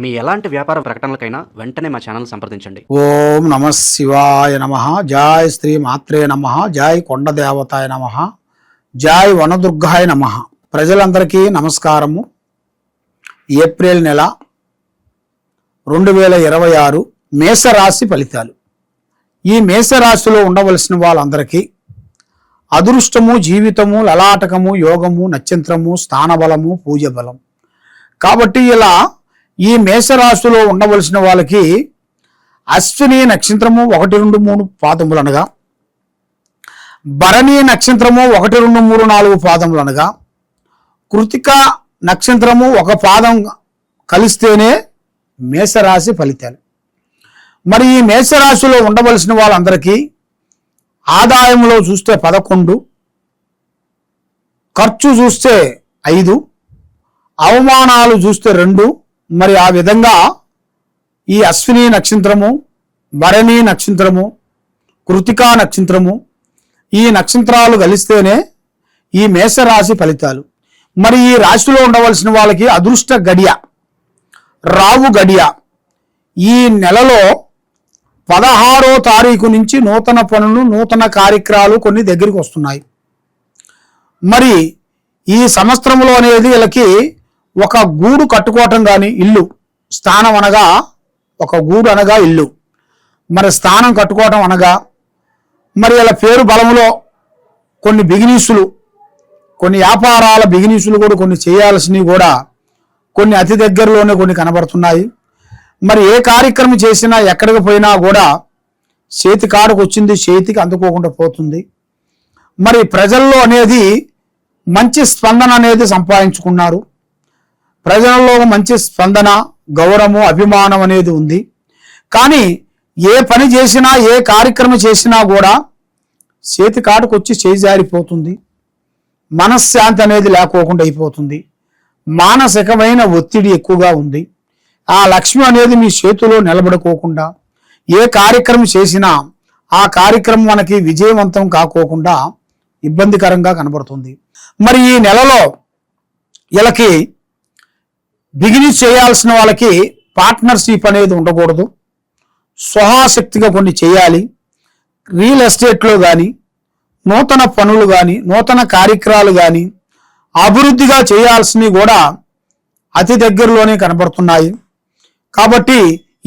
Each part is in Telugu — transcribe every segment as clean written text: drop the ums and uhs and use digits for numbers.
మీ ఎలాంటి వ్యాపార ప్రకటనలకైనా వెంటనే మా ఛానల్ సంప్రదించండి. ఓం నమ శివాయ నమ. జై శ్రీ మాత్రే నమ. జై కొండ దేవతాయ నమ. జై వనదుర్గాయ నమ. ప్రజలందరికీ నమస్కారము. ఏప్రిల్ నెల 2026 మేషరాశి ఫలితాలు. ఈ మేషరాశిలో ఉండవలసిన వాళ్ళందరికీ అదృష్టము, జీవితము, లలాటకము, యోగము, నక్షత్రము, స్థానబలము, పూజ బలం. కాబట్టి ఇలా ఈ మేషరాశిలో ఉండవలసిన వాళ్ళకి అశ్విని నక్షత్రము 1, 2, 3 పాదములు అనగా, భరణి నక్షత్రము 1, 2, 3, 4 పాదములు అనగా, కృతిక నక్షత్రము 1 పాదం కలిస్తేనే మేషరాశి ఫలితాలు. మరి ఈ మేషరాశిలో ఉండవలసిన వాళ్ళందరికీ ఆదాయంలో చూస్తే 11, ఖర్చు చూస్తే 5, అవమానాలు చూస్తే 2. మరి ఆ విధంగా ఈ అశ్విని నక్షత్రము, భరణి నక్షత్రము, కృతికా నక్షత్రము, ఈ నక్షత్రాలు కలిస్తేనే ఈ మేషరాశి ఫలితాలు. మరి ఈ రాశిలో ఉండవలసిన వాళ్ళకి అదృష్ట గడియ, రావు గడియ ఈ నెలలో 16వ తారీఖు నుంచి నూతన పనులు, నూతన కార్యక్రమాలు కొన్ని దగ్గరికి వస్తున్నాయి. మరి ఈ సంవత్సరంలో అనేది వీళ్ళకి ఒక గూడు కట్టుకోవటం కానీ, ఇల్లు స్థానం అనగా ఒక గూడు అనగా ఇల్లు, మరి స్థానం కట్టుకోవటం అనగా, మరి ఇలా పేరు బలములో కొన్ని బిజినెస్లు, కొన్ని వ్యాపారాల బిజినెస్లు కూడా కొన్ని చేయాల్సినవి కూడా కొన్ని అతి దగ్గరలోనే కొన్ని కనబడుతున్నాయి. మరి ఏ కార్యక్రమం చేసినా ఎక్కడికి పోయినా కూడా చేతి కాడకు వచ్చింది చేతికి అందుకోకుండా పోతుంది. మరి ప్రజల్లో అనేది మంచి స్పందన అనేది సంపాదించుకున్నారు. ప్రజలలో మంచి స్పందన, గౌరవము, అభిమానం అనేది ఉంది. కానీ ఏ పని చేసినా, ఏ కార్యక్రమం చేసినా కూడా చేతి కాటుకు వచ్చి చేజారిపోతుంది. మనశ్శాంతి అనేది లేకోకుండా అయిపోతుంది. మానసికమైన ఒత్తిడి ఎక్కువగా ఉంది. ఆ లక్ష్మి అనేది మీ చేతిలో నిలబడుకోకుండా, ఏ కార్యక్రమం చేసినా ఆ కార్యక్రమం మనకి విజయవంతం కాకోకుండా ఇబ్బందికరంగా కనబడుతుంది. మరి ఈ నెలలో వీళ్ళకి బిజినెస్ చేయాల్సిన వాళ్ళకి పార్ట్నర్షిప్ అనేది ఉండకూడదు. స్వహాశక్తిగా కొన్ని చేయాలి. రియల్ ఎస్టేట్లో కానీ, నూతన పనులు కానీ, నూతన కార్యక్రమాలు కానీ అభివృద్ధిగా చేయాల్సినవి కూడా అతి దగ్గరలోనే కనబడుతున్నాయి. కాబట్టి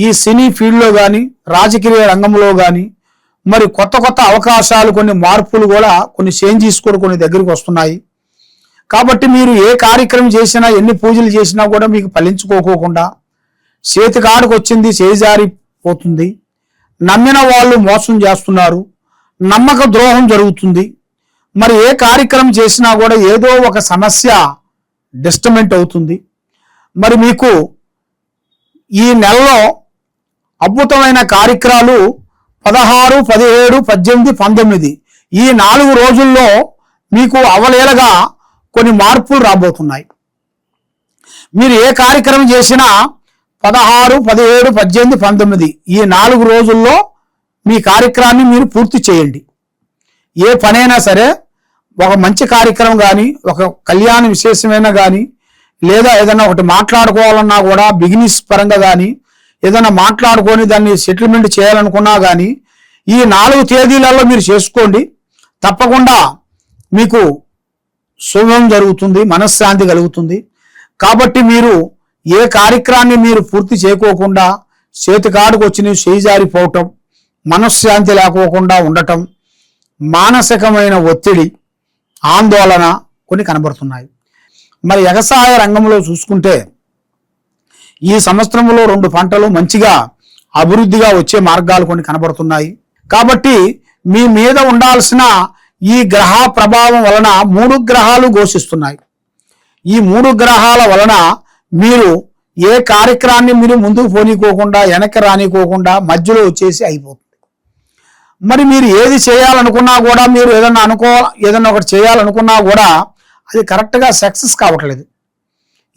ఈ సినీ ఫీల్డ్లో కానీ, రాజకీయ రంగంలో కానీ మరి కొత్త కొత్త అవకాశాలు, కొన్ని మార్పులు కూడా, కొన్ని చేంజెస్ కూడా కొన్ని దగ్గరికి వస్తున్నాయి. కాబట్టి మీరు ఏ కార్యక్రమం చేసినా, ఎన్ని పూజలు చేసినా కూడా మీకు ఫలించుకోకుండా చేతి కాడుకు వచ్చింది చేజారిపోతుంది. నమ్మిన వాళ్ళు మోసం చేస్తున్నారు. నమ్మక ద్రోహం జరుగుతుంది. మరి ఏ కార్యక్రమం చేసినా కూడా ఏదో ఒక సమస్య డిస్టర్బెంట్ అవుతుంది. మరి మీకు ఈ నెలలో అద్భుతమైన కార్యక్రమాలు 16, 17, 18, 19 ఈ 4 రోజుల్లో మీకు అవలేలగా కొన్ని మార్పులు రాబోతున్నాయి. మీరు ఏ కార్యక్రమం చేసినా 16, 17, 18, 19 ఈ 4 రోజుల్లో మీ కార్యక్రమాన్ని మీరు పూర్తి చేయండి. ఏ పనైనా సరే, ఒక మంచి కార్యక్రమం కానీ, ఒక కళ్యాణ విశేషమైనా కానీ, లేదా ఏదైనా ఒకటి మాట్లాడుకోవాలన్నా కూడా బిజినెస్ పరంగా కానీ, ఏదైనా మాట్లాడుకొని దాన్ని సెటిల్మెంట్ చేయాలనుకున్నా కానీ ఈ 4 తేదీలలో మీరు చేసుకోండి. తప్పకుండా మీకు శుభం జరుగుతుంది, మనశ్శాంతి కలుగుతుంది. కాబట్టి మీరు ఏ కార్యక్రమాన్ని మీరు పూర్తి చేయకోకుండా చేతి కాడుకు వచ్చి చేజారిపోవటం, మనశ్శాంతి లేకోకుండా ఉండటం, మానసికమైన ఒత్తిడి, ఆందోళన కొన్ని కనబడుతున్నాయి. మరి వ్యవసాయ రంగంలో చూసుకుంటే ఈ సంవత్సరంలో 2 పంటలు మంచిగా అభివృద్ధిగా వచ్చే మార్గాలు కొన్ని కనబడుతున్నాయి. కాబట్టి మీ మీద ఉండాల్సిన ఈ గ్రహ ప్రభావం వలన 3 గ్రహాలు ఘోషిస్తున్నాయి. ఈ 3 గ్రహాల వలన మీరు ఏ కార్యక్రమాన్ని మీరు ముందుకు పోనీకోకుండా, వెనక్కి రానికోకుండా మధ్యలో వచ్చేసి అయిపోతుంది. మరి మీరు ఏది చేయాలనుకున్నా కూడా, మీరు ఏదన్నా ఒకటి చేయాలనుకున్నా కూడా అది కరెక్ట్గా సక్సెస్ కావట్లేదు.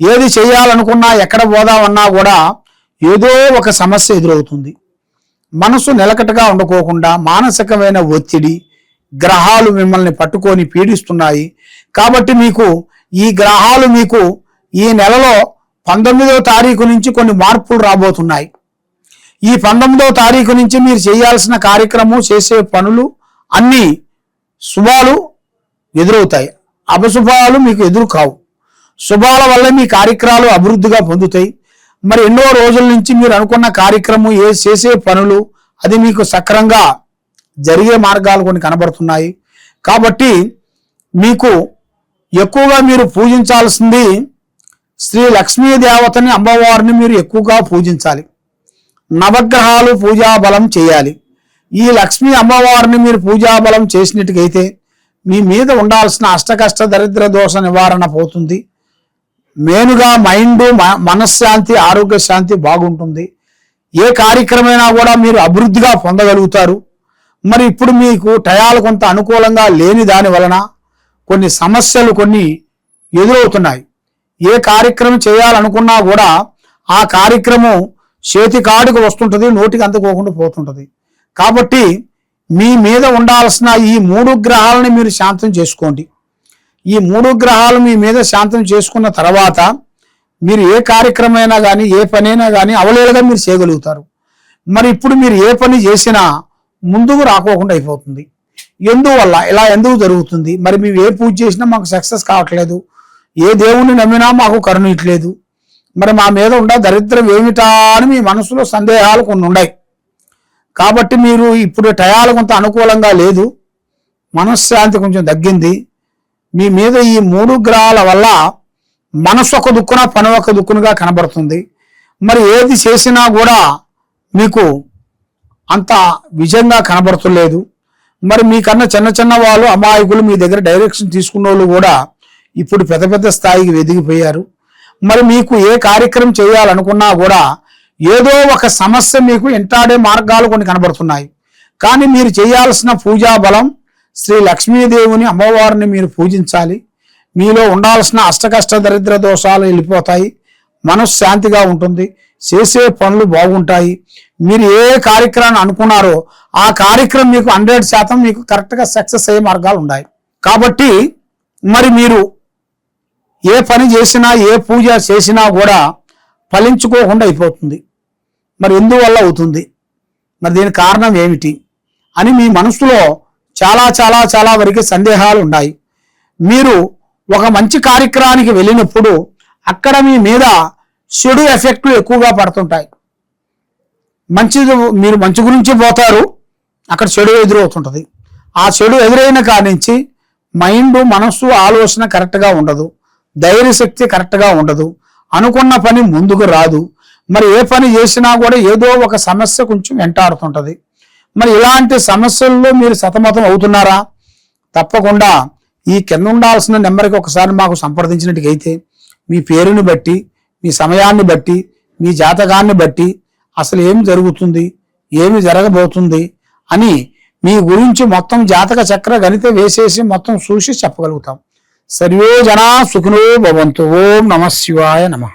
ఏది చేయాలనుకున్నా, ఎక్కడ పోదామన్నా కూడా ఏదో ఒక సమస్య ఎదురవుతుంది. మనసు నిలకటగా ఉండకోకుండా మానసికమైన ఒత్తిడి, గ్రహాలు మిమ్మల్ని పట్టుకొని పీడిస్తున్నాయి. కాబట్టి మీకు ఈ గ్రహాలు మీకు ఈ నెలలో 19వ తారీఖు నుంచి కొన్ని మార్పులు రాబోతున్నాయి. ఈ 19వ తారీఖు నుంచి మీరు చేయాల్సిన కార్యక్రమం, చేసే పనులు అన్నీ శుభాలు ఎదురవుతాయి. అపశుభాలు మీకు ఎదురు కావు. శుభాల వల్ల మీ కార్యక్రమాలు అభివృద్ధిగా పొందుతాయి. మరి ఎన్నో రోజుల నుంచి మీరు అనుకున్న కార్యక్రమం, చేసే పనులు అది మీకు సక్రంగా జరిగే మార్గాలు కొన్ని కనబడుతున్నాయి. కాబట్టి మీకు ఎక్కువగా మీరు పూజించాల్సింది శ్రీ లక్ష్మీ దేవతని, అమ్మవారిని మీరు ఎక్కువగా పూజించాలి. నవగ్రహాలు పూజాబలం చేయాలి. ఈ లక్ష్మీ అమ్మవారిని మీరు పూజాబలం చేసినట్టుగైతే మీ మీద ఉండాల్సిన అష్టకష్ట దరిద్ర దోష నివారణ పోతుంది. మెయిన్గా మైండ్, మనశ్శాంతి, ఆరోగ్య శాంతి బాగుంటుంది. ఏ కార్యక్రమైనా కూడా మీరు అభివృద్ధిగా పొందగలుగుతారు. మరి ఇప్పుడు మీకు టయాలు కొంత అనుకూలంగా లేని దాని వలన కొన్ని సమస్యలు కొన్ని ఎదురవుతున్నాయి. ఏ కార్యక్రమం చేయాలనుకున్నా కూడా ఆ కార్యక్రమం చేతి కాడికి వస్తుంటుంది, నోటికి అందుకోకుండా పోతుంటుంది. కాబట్టి మీ మీద ఉండాల్సిన ఈ 3 గ్రహాలని మీరు శాంతం చేసుకోండి. ఈ 3 గ్రహాలు మీ మీద శాంతం చేసుకున్న తర్వాత మీరు ఏ కార్యక్రమైనా కానీ, ఏ పనైనా కానీ అవలేలుగా మీరు చేయగలుగుతారు. మరి ఇప్పుడు మీరు ఏ పని చేసినా ముందుకు రాకోకుండా అయిపోతుంది. ఎందువల్ల ఇలా ఎందుకు జరుగుతుంది? మరి మేము ఏ పూజ చేసినా మాకు సక్సెస్ కావట్లేదు, ఏ దేవుణ్ణి నమ్మినా మాకు కరుణిట్లేదు, మరి మా మీద ఉండే దరిద్రం ఏమిటా అని మీ మనసులో సందేహాలు కొన్ని ఉన్నాయి. కాబట్టి మీరు ఇప్పుడు టయాలు కొంత అనుకూలంగా లేదు, మనశ్శాంతి కొంచెం తగ్గింది. మీ మీద ఈ 3 గ్రహాల వల్ల మనసు ఒక దుక్కున, పని ఒక దుక్కునుగా కనబడుతుంది. మరి ఏది చేసినా కూడా మీకు అంత విజయంగా కనబడుతులేదు. మరి మీకన్నా చిన్న చిన్న వాళ్ళు, అమాయకులు, మీ దగ్గర డైరెక్షన్ తీసుకున్న వాళ్ళు కూడా ఇప్పుడు పెద్ద పెద్ద స్థాయికి ఎదిగిపోయారు. మరి మీకు ఏ కార్యక్రమం చేయాలనుకున్నా కూడా ఏదో ఒక సమస్య మీకు ఎంటాడే మార్గాలు కొన్ని కనబడుతున్నాయి. కానీ మీరు చేయాల్సిన పూజా బలం శ్రీ లక్ష్మీదేవిని, అమ్మవారిని మీరు పూజించాలి. మీలో ఉండాల్సిన అష్టకష్ట దరిద్ర దోషాలు వెళ్ళిపోతాయి. మనశ్శాంతిగా ఉంటుంది. చేసే పనులు బాగుంటాయి. మీరు ఏ కార్యక్రమాన్ని అనుకున్నారో ఆ కార్యక్రమం మీకు 100% మీకు కరెక్ట్గా సక్సెస్ అయ్యే మార్గాలు ఉన్నాయి. కాబట్టి మరి మీరు ఏ పని చేసినా, ఏ పూజ చేసినా కూడా ఫలించుకోకుండా అయిపోతుంది. మరి ఎందువల్ల అవుతుంది? మరి దీని కారణం ఏమిటి అని మీ మనసులో చాలా చాలా చాలా వరకు సందేహాలు ఉన్నాయి. మీరు ఒక మంచి కార్యక్రమానికి వెళ్ళినప్పుడు అక్కడ మీ మీద చెడు ఎఫెక్ట్లు ఎక్కువగా పడుతుంటాయి. మీరు మంచి గురించి పోతారు, అక్కడ చెడు ఎదురవుతుంటుంది. ఆ చెడు ఎదురైన కాడి నుంచి మైండ్, మనస్సు, ఆలోచన కరెక్ట్గా ఉండదు, ధైర్యశక్తి కరెక్ట్గా ఉండదు, అనుకున్న పని ముందుకు రాదు. మరి ఏ పని చేసినా కూడా ఏదో ఒక సమస్య కొంచెం వెంటాడుతుంటుంది. మరి ఇలాంటి సమస్యల్లో మీరు సతమతం అవుతున్నారా? తప్పకుండా ఈ కింద ఉండాల్సిన నెంబర్కి ఒకసారి మాకు సంప్రదించినట్టుగైతే మీ పేరుని బట్టి, మీ సమయాన్ని బట్టి, మీ జాతకాన్ని బట్టి అసలు ఏమి జరుగుతుంది, ఏమి జరగబోతుంది అని మీ గురించి మొత్తం జాతక చక్ర గణిత వేసేసి మొత్తం చూసి చెప్పగలుగుతాం. సర్వే జనా సుఖినో భవంతు. ఓం నమః శివాయ నమః.